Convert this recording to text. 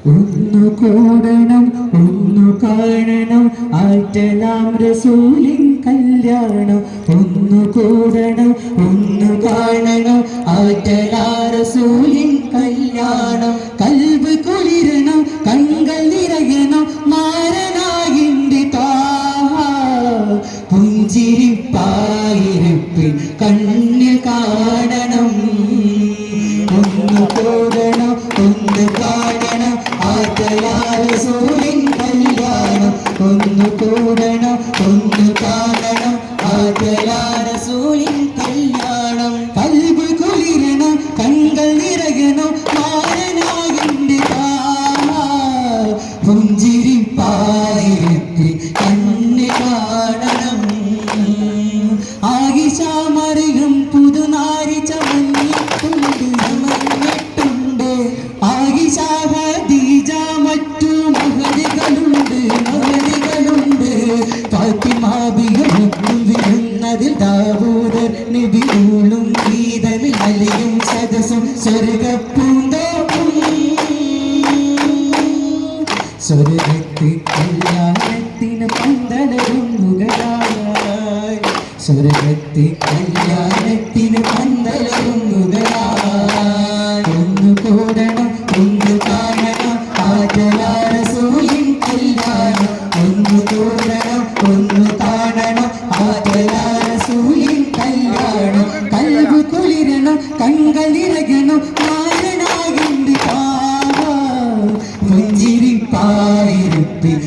ഒന്നു കൂടണം ഒന്നു കാണണം ആറ്റലാം റസൂലിൻ കല്യാണം. ഒന്നു കൂടണം ഒന്നു കാണണം ആറ്റലാ റസൂലിൻ കല്യാണം. കൽബ് കുളിരണം കൺകൾ നിറയണം മാരനായിന്റെ താഹ. പുഞ്ചിരിപ്പായിരിപ്പിൻ കണ്ണിൽ കാണണം. ഒന്നു കൂടണം ഒന്ന് കാണണം ആറ്റലാ റസൂലിൻ കല്യാണം. ഒന്ന് കൂടണം ഒന്ന് കാണണം ആറ്റലാ റസൂലിൻ കല്യാണം. കൽബ് കുളിരണം കൺകൾ നിറയണം മാരനാകിന്റെ താഹ. പുഞ്ചിരിപ്പായിരിപ്പിൻ കണ്ണിൽ കാണണം. ആയിഷാമറിയും പുതുനാരി ചമഞ്ഞിട്ടുണ്ട് ചമഞ്ഞിട്ടുണ്ട്. ആയിഷ ഖദീജ മറ്റു മഹദികളുണ്ട് മഹദികളുണ്ട്. ഫാത്തിമ ബിഗും വിരുന്നതിൽ ദാവൂദർ നബിയോളും ഗീതമിൽ അലിയും സദസ്സും സ്വർഗപ്പൂന്തോപ്പും. സ്വർഗത്തിൽ കല്യാണത്തിന് പന്തലൊരുങ്ങുകയായി. സ്വർഗത്തിൽ കല്യാണത്തിന് പന്തലൊരുങ്ങുകയായി. ഒന്ന് കൂടണം ഒന്ന് കാണണം ആറ്റലാ റസൂലിൻ കല്യാണം. ഒന്ന് കൂടണം ഒന്ന് കാണണം ആറ്റലാ റസൂലിൻ കല്യാണം. കൽബ് കുളിരണം കൺകൾ നിറയണം മാരനാകിന്റെ താഹ. പുഞ്ചിരിപ്പായിരിപ്പിൻ